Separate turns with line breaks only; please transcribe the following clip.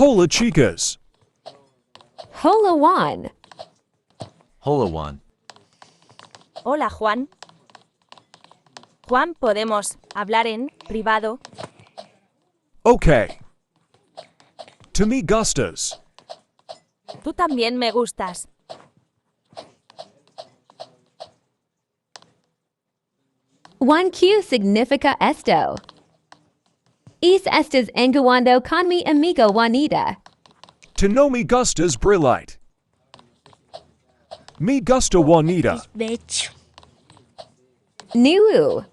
Hola chicas.
Hola Juan.
Hola, Juan.
Hola, Juan. Juan, ¿podemos hablar en privado?
Okay. To me gustas.
Tú también me gustas.
Juan Q significa esto. Es estás engañando con mi amiga Juanita.
To know me gustas brillite. Me gusta Juanita.
New.